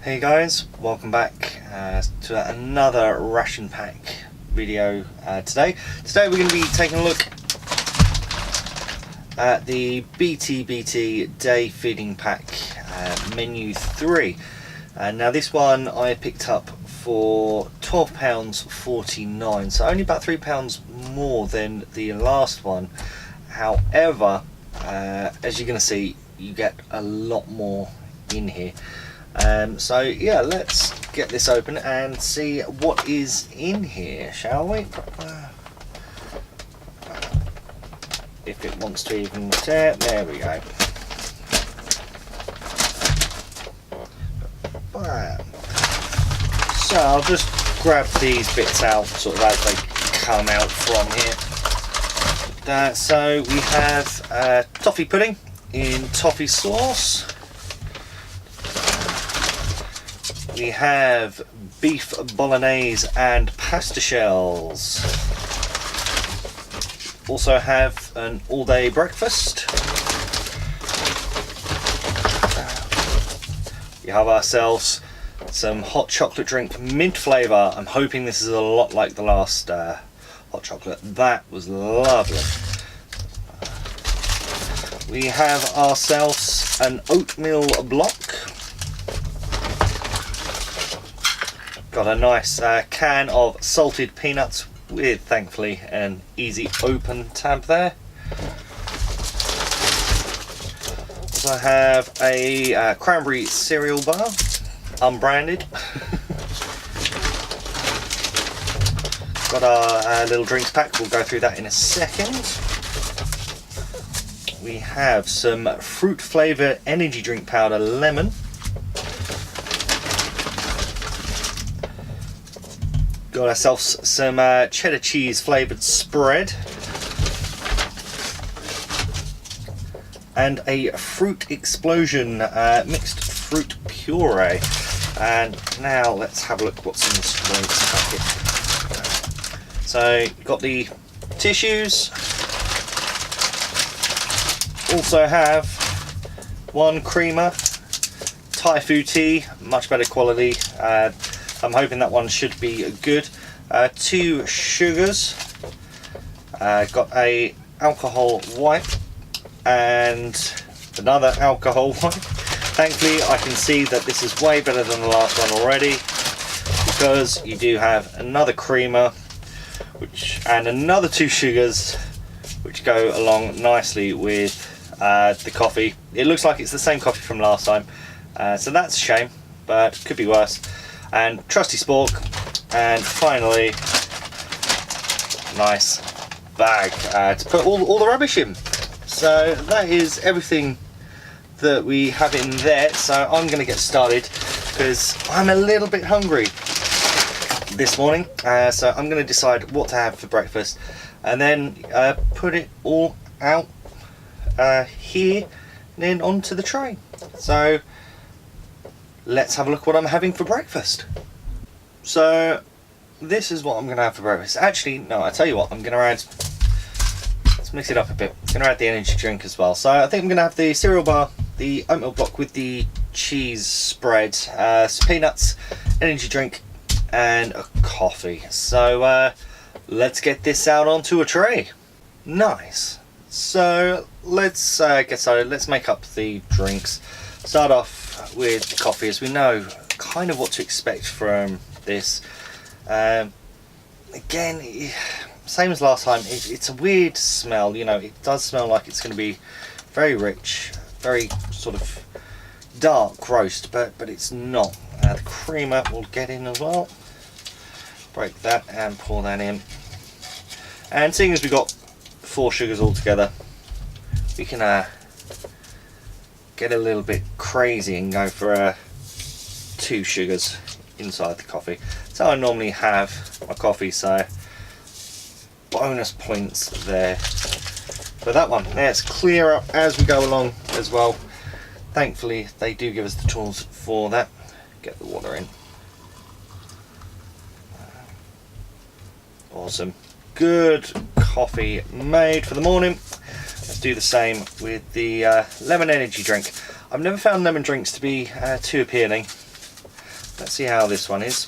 Hey guys, welcome back to another ration pack video today. Today we're going to be taking a look at the BTBT Day Feeding Pack Menu 3. Now this one I picked up for £12.49, so only about £3 more than the last one. However, as you're going to see, you get a lot more in here. So yeah, let's get this open and see what is in here, shall we? If it wants to even tear, there we go. So I'll just grab these bits out sort of as they come out from here. So we have toffee pudding in toffee sauce. We have beef bolognese and pasta shells. Also have an all-day breakfast. We have ourselves some hot chocolate drink, mint flavour. I'm hoping this is a lot like the last hot chocolate. That was lovely. We have ourselves an oatmeal block. Got a nice can of salted peanuts with, thankfully, an easy open tab there. Also have a cranberry cereal bar, unbranded. Got our little drinks pack, we'll go through that in a second. We have some fruit flavour energy drink powder lemon. Got ourselves some cheddar cheese flavoured spread and a fruit explosion mixed fruit puree. And now let's have a look what's in this drinks packet. So you've got the tissues. Also have one creamer, Thai food tea, much better quality. I'm hoping that one should be good. 2 sugars. Got a alcohol wipe and another alcohol wipe. Thankfully I can see that this is way better than the last one already, because you do have another creamer and another 2 sugars which go along nicely with the coffee. It looks like it's the same coffee from last time, so that's a shame, but could be worse. And trusty spork, and finally nice bag to put all the rubbish in. So that is everything that we have in there. So I'm going to get started because I'm a little bit hungry this morning, so I'm going to decide what to have for breakfast and then put it all out here and then onto the tray. So let's have a look what I'm having for breakfast. So this is what I'm going to have for breakfast. Actually, no, I tell you what, I'm going to add, let's mix it up a bit. I'm going to add the energy drink as well. So I think I'm going to have the cereal bar, the oatmeal block with the cheese spread, some peanuts, energy drink and a coffee. So let's get this out onto a tray. Nice. So let's get started. Let's make up the drinks. Start off with the coffee, as we know kind of what to expect from this. Again, same as last time, it's a weird smell. You know, it does smell like it's going to be very rich, very sort of dark roast, but it's not. The creamer will get in as well. Break that and pour that in. And seeing as we've got 4 sugars all together, we can get a little bit crazy and go for 2 sugars inside the coffee. So I normally have my coffee, so bonus points there for that one. Let's clear up as we go along as well. Thankfully they do give us the tools for that. Get the water in. Awesome. Good coffee made for the morning. Let's do the same with the lemon energy drink. I've never found lemon drinks to be too appealing. Let's see how this one is.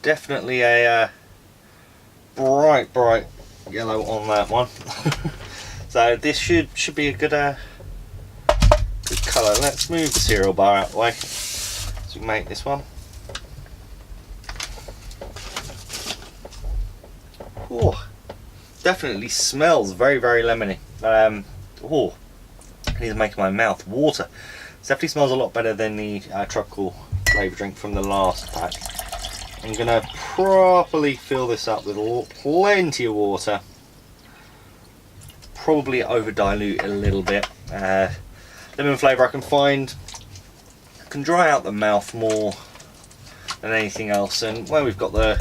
Definitely a bright yellow on that one. So this should be a good colour. Let's move the cereal bar out of the way so we can make this one. Oh, definitely smells very lemony. Oh, it is making my mouth water. It definitely smells a lot better than the tropical flavour drink from the last pack. I'm going to properly fill this up with plenty of water. Probably over dilute a little bit. Lemon flavour I can find can dry out the mouth more than anything else, and where we've got the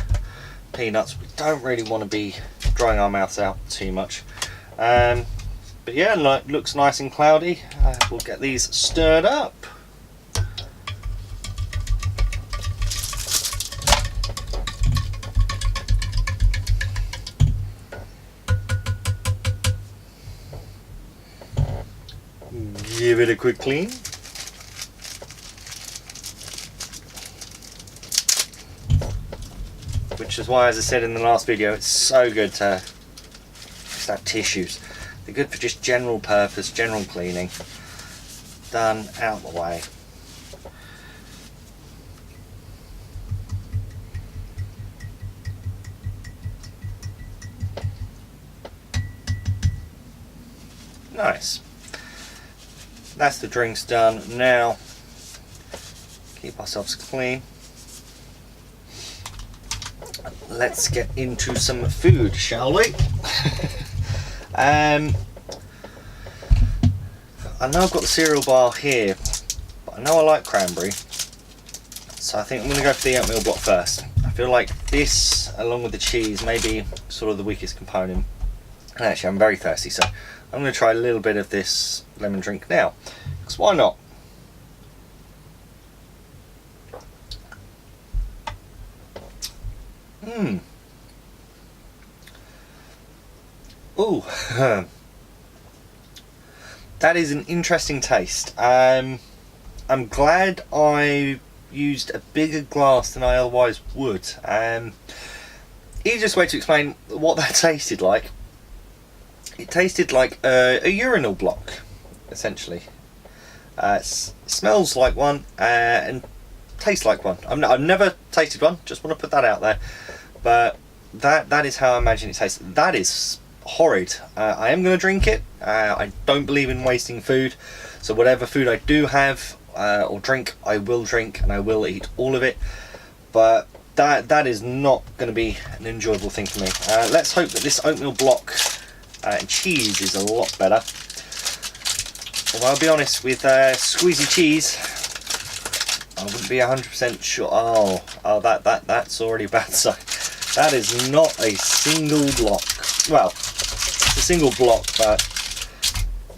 peanuts, we don't really want to be drying our mouths out too much. But yeah, looks nice and cloudy. We'll get these stirred up. Give it a quick clean. Which is why, as I said in the last video, it's so good to just have tissues. They're good for just general purpose, general cleaning. Done, out the way. Nice. That's the drinks done. Now, keep ourselves clean. Let's get into some food, shall we? I know I've got the cereal bar here, but I know I like cranberry, so I think I'm going to go for the oatmeal block first. I feel like this, along with the cheese, may be sort of the weakest component. And actually, I'm very thirsty, so I'm going to try a little bit of this lemon drink now, because why not? Ooh, that is an interesting taste. I'm glad I used a bigger glass than I otherwise would. Easiest way to explain what that tasted like. It tasted like a urinal block, essentially. Smells like one and tastes like one. I've never tasted one, just want to put that out there. But that is how I imagine it tastes. That is horrid. I am going to drink it. I don't believe in wasting food, so whatever food I do have or drink, I will drink and I will eat all of it. But that is not going to be an enjoyable thing for me. Let's hope that this oatmeal block and cheese is a lot better. Although I'll be honest, with squeezy cheese, I wouldn't be 100% sure. Oh, that's already bad. So that is not a single block. Well, it's a single block, but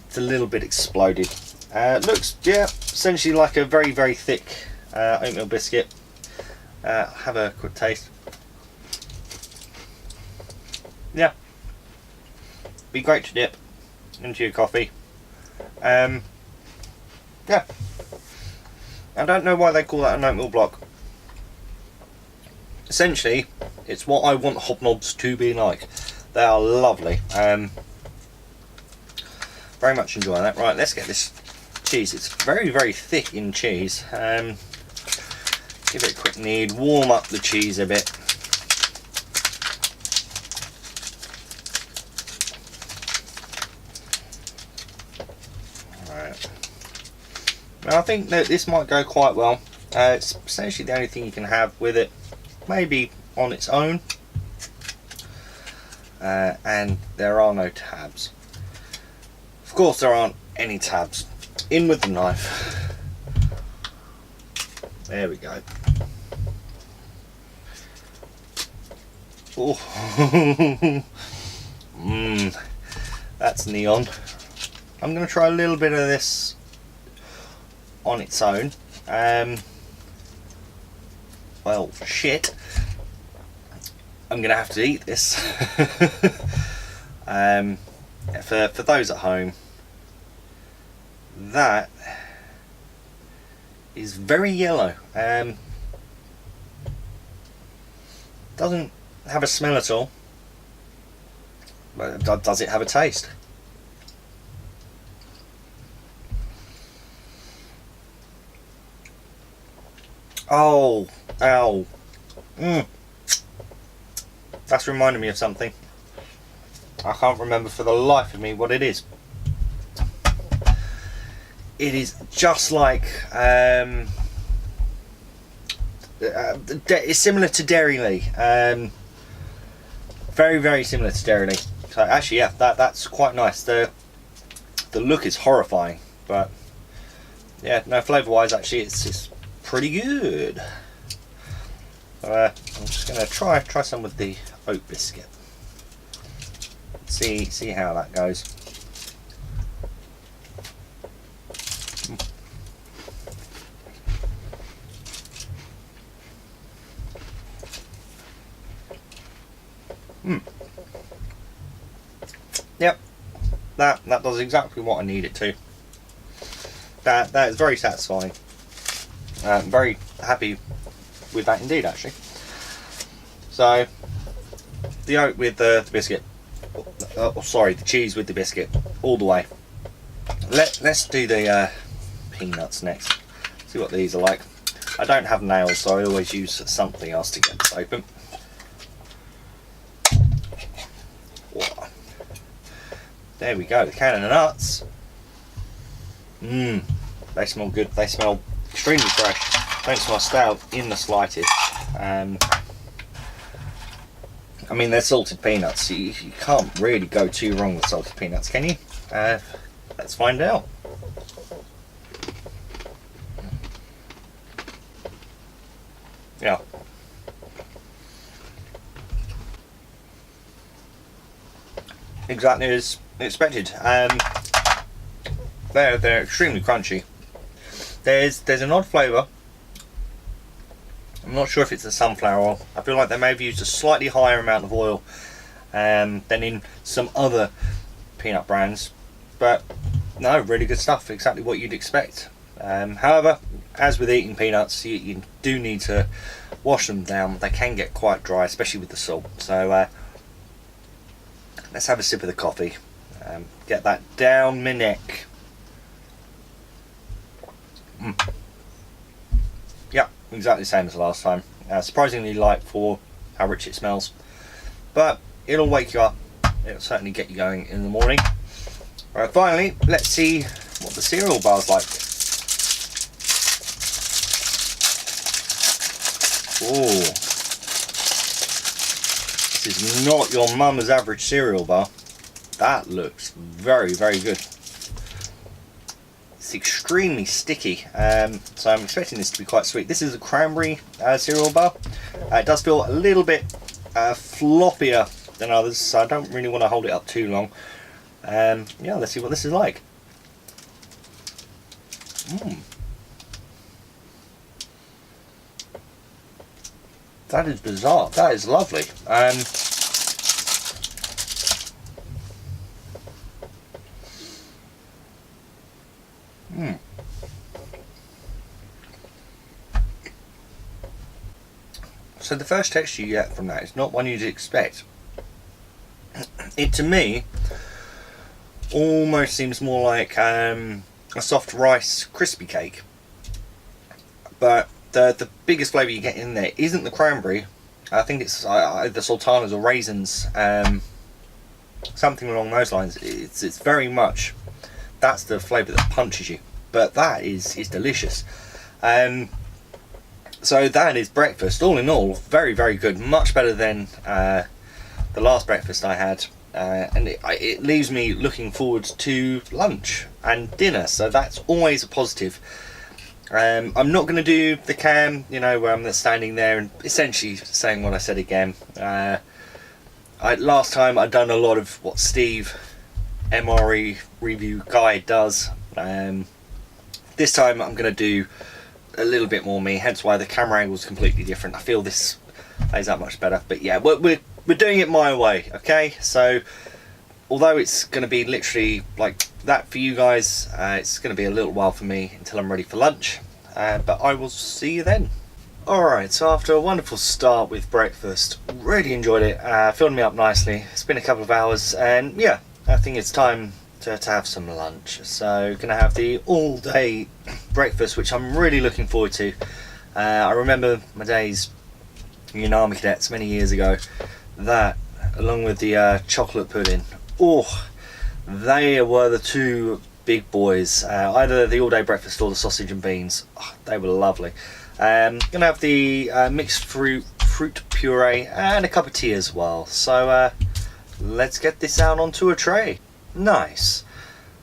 it's a little bit exploded. Looks, yeah, essentially like a very thick oatmeal biscuit. Have a quick taste. Yeah, be great to dip into your coffee. Yeah, I don't know why they call that an oatmeal block. Essentially, it's what I want hobnobs to be like. They are lovely. Very much enjoying that. Right, let's get this cheese. It's very thick in cheese. Give it a quick knead, warm up the cheese a bit. Right. Now I think that this might go quite well. It's essentially the only thing you can have with it, maybe on its own. And there are no tabs. Of course there aren't any tabs. In with the knife. There we go. Oh, that's neon. I'm going to try a little bit of this on its own. Well, shit. I'm going to have to eat this. For those at home, that is very yellow. Doesn't have a smell at all. But does it have a taste? Oh, ow. That's reminding me of something. I can't remember for the life of me what it is. It is just like it's similar to Dairy Lee. Very, very similar to Dairy Lee. So actually, yeah, that's quite nice. The look is horrifying, but yeah, no, flavour-wise, actually, it's pretty good. I'm just gonna try some with the oat biscuit. See how that goes. Yep, that does exactly what I need it to. That is very satisfying. Very happy with that indeed, actually. So the oat with the biscuit, sorry, the cheese with the biscuit, all the way. Let's do the peanuts next. See what these are like. I don't have nails, so I always use something else to get this open. There we go, the can of nuts. They smell good. They smell extremely fresh. Don't smell stale in the slightest. I mean, they're salted peanuts. You can't really go too wrong with salted peanuts, can you? Let's find out. Yeah. Exactly as expected. They're extremely crunchy. There's an odd flavour. I'm not sure if it's the sunflower oil. I feel like they may have used a slightly higher amount of oil than in some other peanut brands, but no, really good stuff. Exactly what you'd expect. However, as with eating peanuts, you do need to wash them down. They can get quite dry, especially with the salt. So let's have a sip of the coffee. Get that down my neck. Yeah, exactly the same as last time. Surprisingly light for how rich it smells, but it'll wake you up. It'll certainly get you going in the morning. Alright, finally, let's see what the cereal bar's like. Oh, this is not your mum's average cereal bar. That looks very, very good. It's extremely sticky, so I'm expecting this to be quite sweet. This is a cranberry cereal bar. It does feel a little bit floppier than others, so I don't really want to hold it up too long. Yeah, let's see what this is like. That is bizarre. That is lovely. So the first texture you get from that is not one you'd expect. It, to me, almost seems more like a soft rice crispy cake. But the biggest flavour you get in there isn't the cranberry. I think it's either sultanas or raisins, something along those lines. It's very much, that's the flavour that punches you. But that is delicious. So that is breakfast. All in all, very, very good. Much better than the last breakfast I had. And it leaves me looking forward to lunch and dinner. So that's always a positive. I'm not going to do the cam, where I'm standing there and essentially saying what I said again. Last time I'd done a lot of what Steve, MRE review guide, does. This time I'm going to do a little bit more me, hence why the camera angle is completely different. I feel this plays out much better, but yeah, we're doing it my way, okay? So although it's going to be literally like that for you guys, it's going to be a little while for me until I'm ready for lunch, but I will see you then. Alright, so after a wonderful start with breakfast, really enjoyed it, filled me up nicely. It's been a couple of hours, and yeah, I think it's time to have some lunch. So gonna have the all day breakfast, which I'm really looking forward to. I remember my days in Army Cadets many years ago, that along with the chocolate pudding, oh, they were the two big boys. Either the all day breakfast or the sausage and beans. Oh, they were lovely. Gonna have the mixed fruit puree and a cup of tea as well. So let's get this out onto a tray. Nice.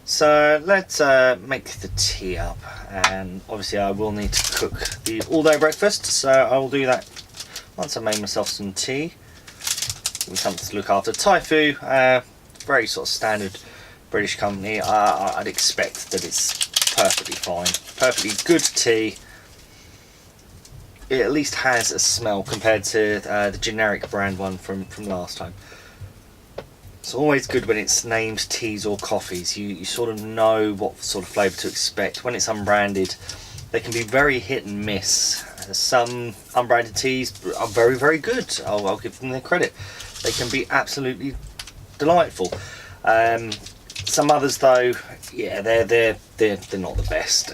So let's make the tea up, and obviously I will need to cook the all-day breakfast, so I will do that once I've made myself some tea. Give me something to look after. Toffee, very sort of standard British company. I'd expect that it's perfectly fine, perfectly good tea. It at least has a smell compared to the generic brand one from last time. It's always good when it's named teas or coffees. You sort of know what sort of flavour to expect. When it's unbranded, they can be very hit and miss. Some unbranded teas are very, very good. I'll give them their credit. They can be absolutely delightful. Some others, though, yeah, they're not the best.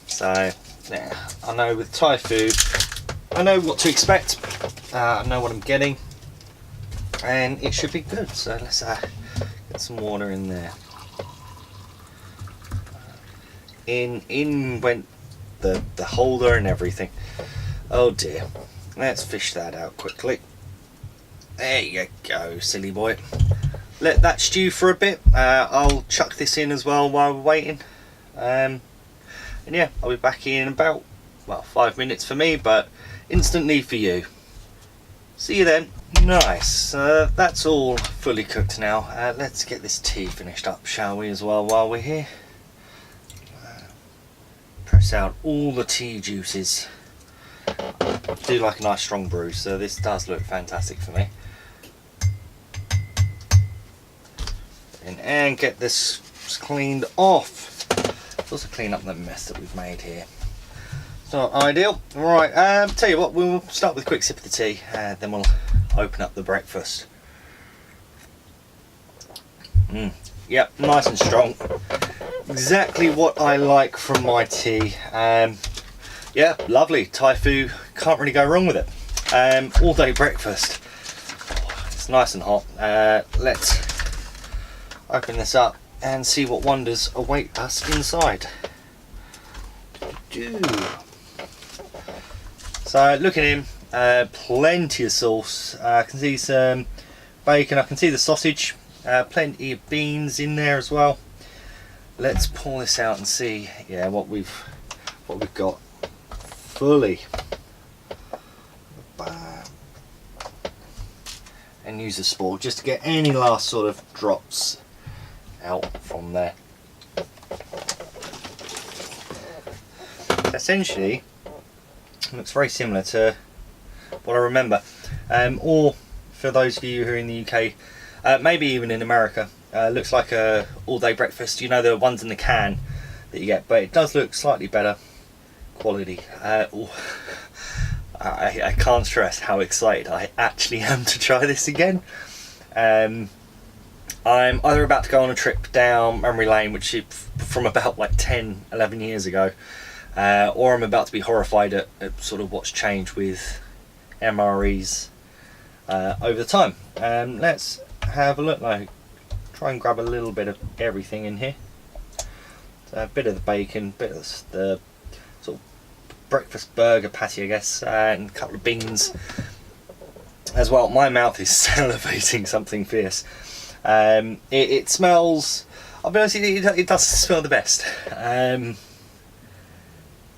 So yeah, I know with Thai food, I know what to expect. I know what I'm getting, and it should be good. So let's get some water in there. In went the holder and everything. Oh dear. Let's fish that out quickly. There you go, silly boy. Let that stew for a bit. I'll chuck this in as well while we're waiting. And yeah, I'll be back in about, well, 5 minutes for me, but instantly for you. See you then. Nice. That's all fully cooked now. Let's get this tea finished up, shall we, as well, while we're here. Press out all the tea juices. I do like a nice strong brew, so this does look fantastic for me. And get this cleaned off. Also clean up the mess that we've made here. It's not ideal. Right, tell you what, we'll start with a quick sip of the tea, then we'll open up the breakfast. Yep, nice and strong. Exactly what I like from my tea. Yeah, lovely. Thai food, can't really go wrong with it. All day breakfast. It's nice and hot. Let's open this up and see what wonders await us inside. So looking in, plenty of sauce. I can see some bacon, I can see the sausage, plenty of beans in there as well. Let's pull this out and see, yeah, what we've got fully. And use a spool just to get any last sort of drops out from there. Essentially, it looks very similar to what I remember, or for those of you who are in the UK, maybe even in America, looks like a all-day breakfast. You know, the ones in the can that you get, but it does look slightly better quality. I can't stress how excited I actually am to try this again. I'm either about to go on a trip down memory lane, which is from about like 10-11 years ago, or I'm about to be horrified at sort of what's changed with MREs over the time. Let's have a look. Like, try and grab a little bit of everything in here. So a bit of the bacon, bit of the sort of breakfast burger patty, I guess, and a couple of beans as well. My mouth is salivating something fierce. It smells, I'll be honest, it doesn't smell the best,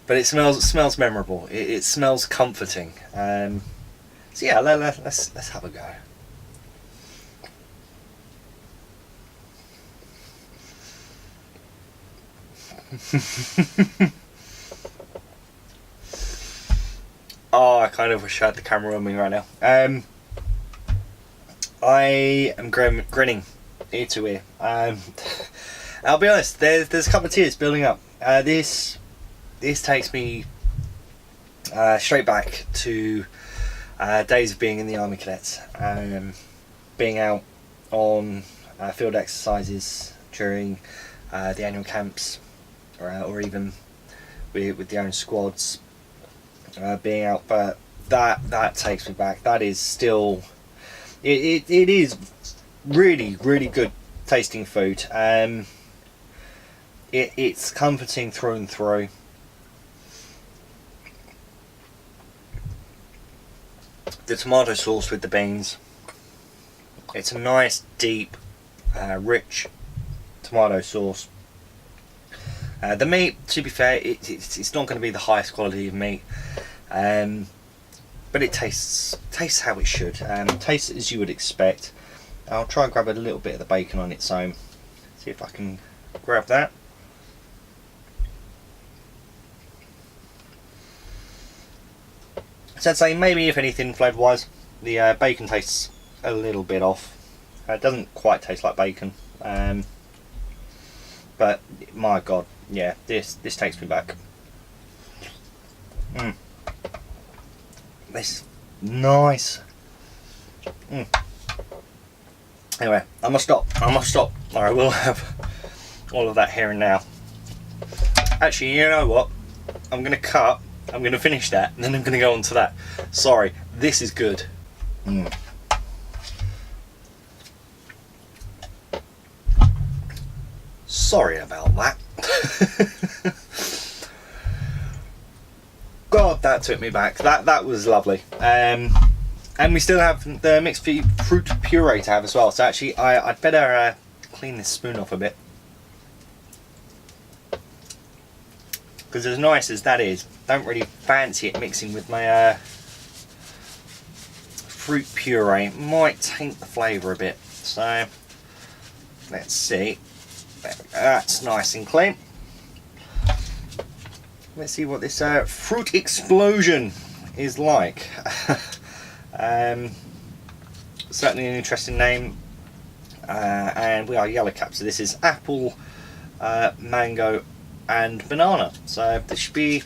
but it smells memorable. It smells comforting. So yeah, let's have a go. Oh, I kind of wish I had the camera on me right now. I am grinning ear to ear. I'll be honest, there's a couple of tears building up. This takes me straight back to days of being in the Army Cadets, being out on field exercises during the annual camps, or even with the own squads, being out. But that takes me back. That is still, it is really, really good tasting food. It's comforting through and through. The tomato sauce with the beans, it's a nice deep rich tomato sauce. The meat, to be fair, it's not going to be the highest quality of meat, but it tastes how it should. Tastes as you would expect. I'll try and grab a little bit of the bacon on its own. See if I can grab that. So I'd say maybe, if anything, flavour wise, the bacon tastes a little bit off. It doesn't quite taste like bacon, but my god, yeah, this takes me back. This is nice. Anyway, I must stop, or I will have all of that here and now. Actually, you know what? I'm going to cut, I'm going to finish that, and then I'm going to go on to that. Sorry, this is good. Sorry about that. God, that took me back. That was lovely. And we still have the mixed fruit puree to have as well. So actually, I'd better clean this spoon off a bit, because as nice as that is, don't really fancy it mixing with my fruit puree. It might taint the flavour a bit. So let's see. That's nice and clean. Let's see what this fruit explosion is like. Certainly an interesting name. And we are yellow cap, so this is apple, mango and banana. So this should be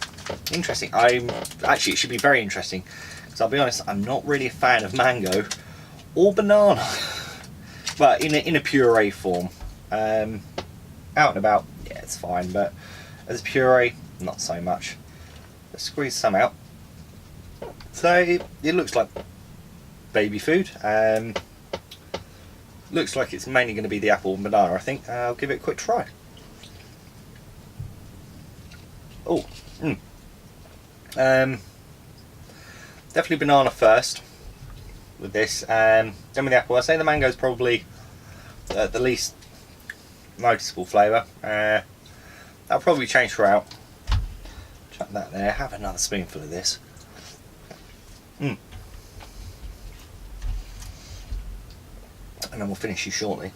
interesting. Actually, it should be very interesting, because I'll be honest, I'm not really a fan of mango or banana, but in a puree form. Out and about, yeah, it's fine, but as a puree, not so much. Let's squeeze some out. So it looks like baby food. Looks like it's mainly going to be the apple and banana, I think. I'll give it a quick try. Oh, definitely banana first with this. Then with the apple. I say the mango is probably the least noticeable flavour. That'll probably change throughout. Chuck that there. Have another spoonful of this. And then we'll finish you shortly.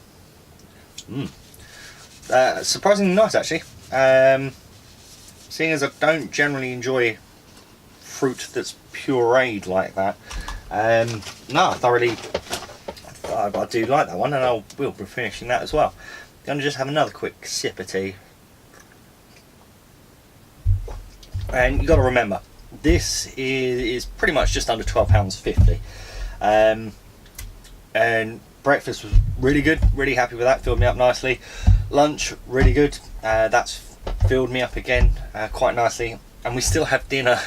Surprisingly nice, actually. Seeing as I don't generally enjoy fruit that's pureed like that, no, I do like that one, and we'll be finishing that as well. Gonna just have another quick sip of tea. And you got to remember, this is pretty much just under £12.50. And breakfast was really good, really happy with that, filled me up nicely. Lunch, really good, that's filled me up again quite nicely. And we still have dinner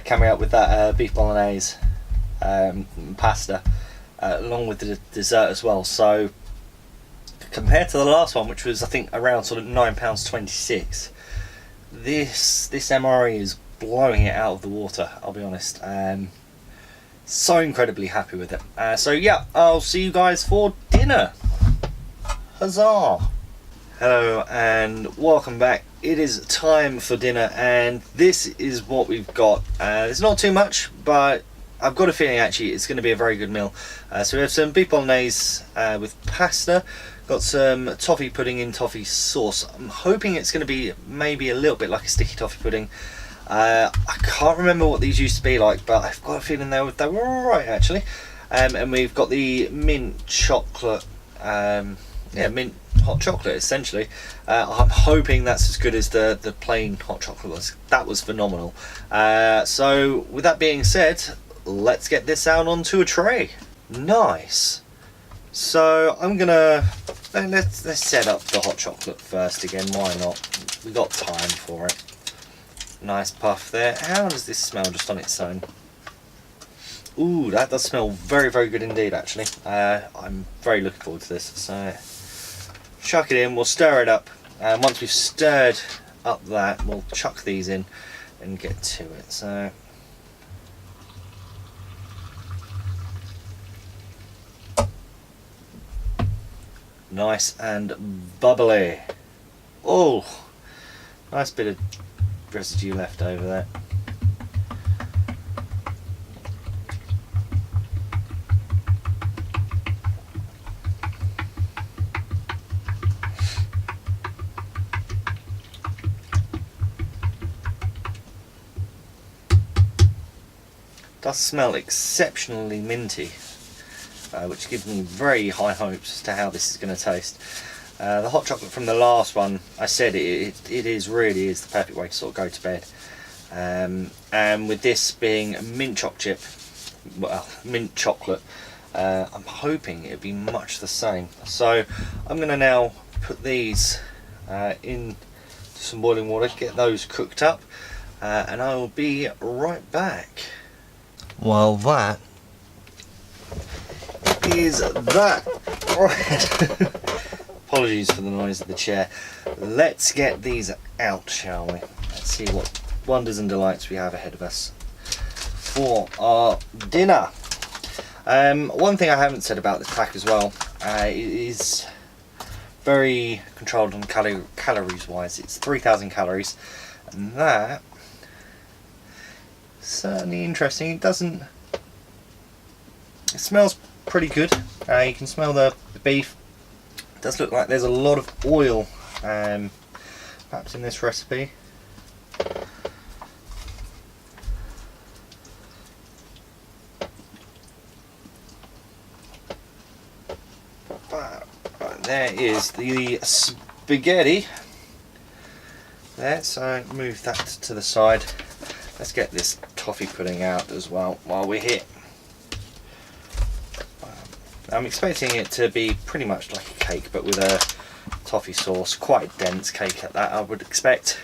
coming up with that beef bolognese pasta, along with the dessert as well. So compared to the last one, which was I think around sort of £9.26, this MRE is blowing it out of the water, I'll be honest. So incredibly happy with it. So yeah, I'll see you guys for dinner. Huzzah! Hello and welcome back. It is time for dinner, and this is what we've got. It's not too much, but I've got a feeling actually it's going to be a very good meal. So we have some beef bolognese with pasta. Got some toffee pudding in toffee sauce. I'm hoping it's going to be maybe a little bit like a sticky toffee pudding. I can't remember what these used to be like, but I've got a feeling they were alright actually. and we've got the mint chocolate, mint hot chocolate essentially. I'm hoping that's as good as the plain hot chocolate was. That was phenomenal. So with that being said, let's get this out onto a tray. Nice. So I'm gonna let's set up the hot chocolate first again. Why not? We got time for it. Nice puff there. How does this smell just on its own? Ooh, that does smell very, very good indeed, actually. I'm very looking forward to this. So, chuck it in, we'll stir it up. And once we've stirred up that, we'll chuck these in and get to it. So, nice and bubbly. Oh, nice bit of residue left over there. Does smell exceptionally minty, which gives me very high hopes as to how this is going to taste. The hot chocolate from the last one, I said it really is the perfect way to sort of go to bed. And with this being a mint chocolate, I'm hoping it'll be much the same. So I'm going to now put these in some boiling water, get those cooked up, and I will be right back. Well, that is that. Right. Apologies for the noise of the chair. Let's get these out, shall we? Let's see what wonders and delights we have ahead of us for our dinner. One thing I haven't said about this pack as well, it is very controlled on calories wise. It's 3,000 calories, and that certainly interesting. It smells pretty good. You can smell the beef. It does look like there's a lot of oil perhaps in this recipe. But there is the spaghetti there, so move that to the side. Let's get this toffee pudding out as well while we're here. I'm expecting it to be pretty much like a cake, but with a toffee sauce, quite a dense cake at that, I would expect.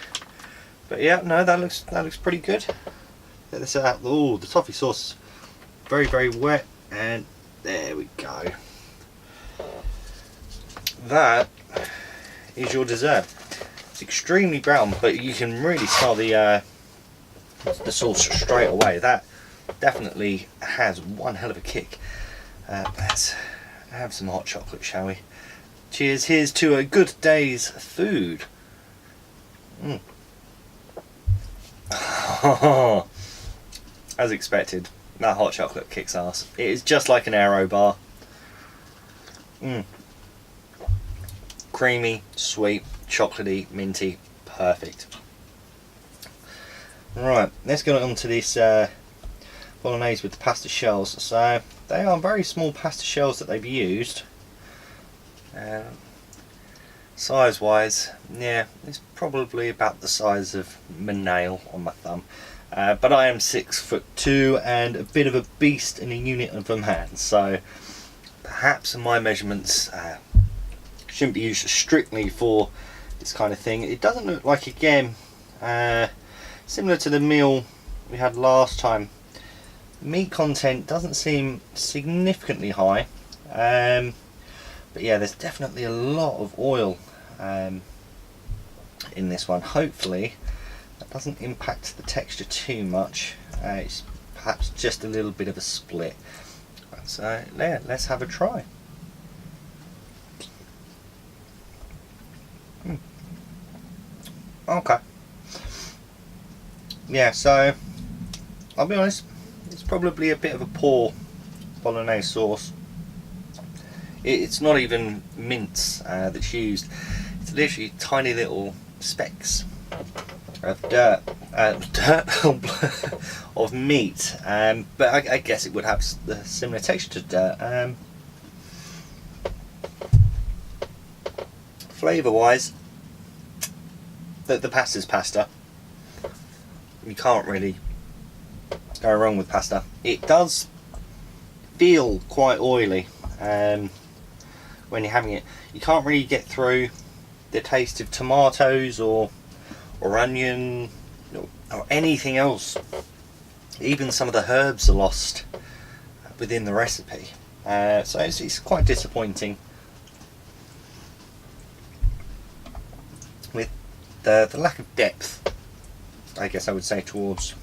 But yeah, no, that looks pretty good. Get this out. Oh, the toffee sauce, very, very wet, and there we go. That is your dessert. It's extremely brown, but you can really smell the sauce straight away. That definitely has one hell of a kick. Let's have some hot chocolate, shall we? Cheers, here's to a good day's food. As expected, that hot chocolate kicks ass. It is just like an Aero bar. Creamy, sweet, chocolatey, minty, perfect. Right, let's get on to this bolognese with the pasta shells. So they are very small pasta shells that they've used. Size wise, yeah, it's probably about the size of my nail on my thumb. But I am 6'2" and a bit of a beast in a unit of a man, so perhaps my measurements shouldn't be used strictly for this kind of thing. It doesn't look like, again, similar to the meal we had last time, meat content doesn't seem significantly high, but yeah, there's definitely a lot of oil in this one. Hopefully that doesn't impact the texture too much. It's perhaps just a little bit of a split. So yeah, let's have a try. Okay. Yeah, so I'll be honest, it's probably a bit of a poor bolognese sauce. It's not even mince that's used. It's literally tiny little specks of dirt, of meat, but I guess it would have the similar texture to dirt. Flavour wise, the pasta's pasta. You can't really go wrong with pasta. It does feel quite oily when you're having it. You can't really get through the taste of tomatoes or onion or anything else. Even some of the herbs are lost within the recipe, so it's quite disappointing with the lack of depth, I guess I would say, towards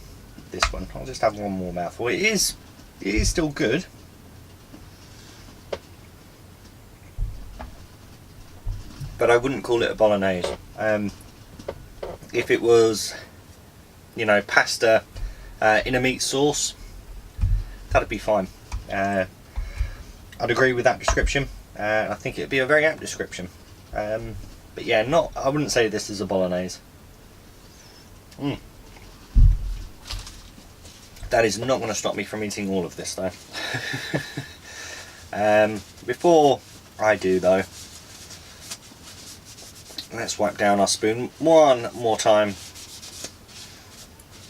this one. I'll just have one more mouthful. It is still good. But I wouldn't call it a bolognese. If it was, you know, pasta in a meat sauce, that'd be fine. I'd agree with that description. I think it'd be a very apt description. But yeah, I wouldn't say this is a bolognese. That is not going to stop me from eating all of this though. Before I do though, let's wipe down our spoon one more time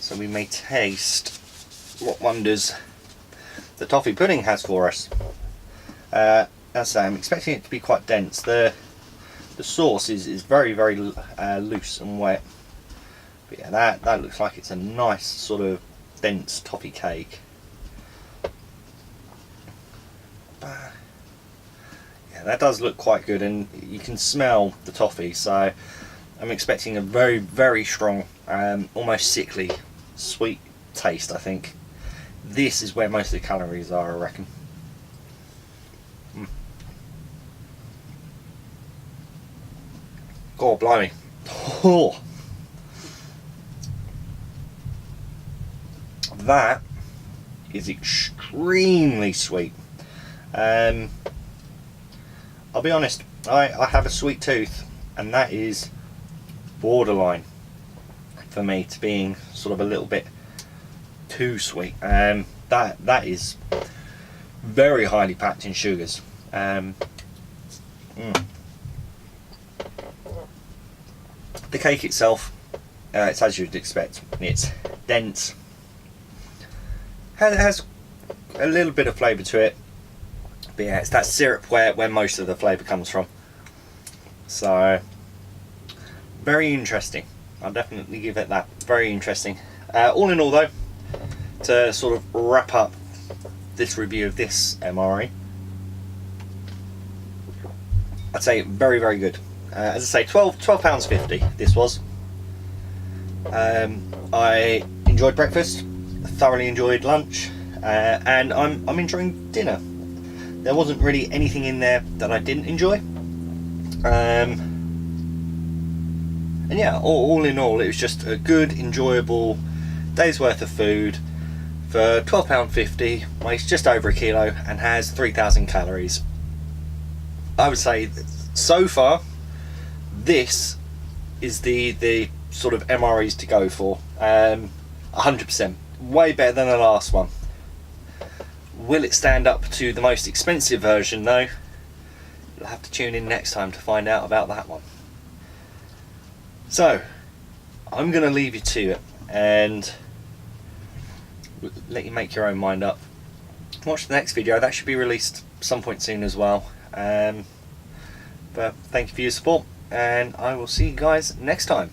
so we may taste what wonders the toffee pudding has for us. As I say, I'm expecting it to be quite dense. The sauce is very loose and wet. But yeah, that looks like it's a nice sort of dense toffee cake. Yeah, that does look quite good, and you can smell the toffee, so I'm expecting a very strong, almost sickly sweet taste. I think this is where most of the calories are, I reckon. God blimey. Oh. That is extremely sweet. I'll be honest, I have a sweet tooth, and that is borderline for me to being sort of a little bit too sweet. That is very highly packed in sugars. The cake itself, it's as you'd expect. It's dense. It has a little bit of flavour to it, but yeah, it's that syrup where most of the flavour comes from. So very interesting. I'll definitely give it that. Very interesting. All in all though, to sort of wrap up this review of this MRE, I'd say very good. As I say, £12.50 this was. I enjoyed breakfast, thoroughly enjoyed lunch, and I'm enjoying dinner. There wasn't really anything in there that I didn't enjoy. And yeah, all in all, it was just a good, enjoyable day's worth of food for £12.50, weighs just over a kilo, and has 3,000 calories. I would say so far, this is the sort of MREs to go for. 100%, way better than the last one. Will it stand up to the most expensive version though? You'll have to tune in next time to find out about that one. So, I'm going to leave you to it and let you make your own mind up. Watch the next video, that should be released some point soon as well. But thank you for your support, and I will see you guys next time.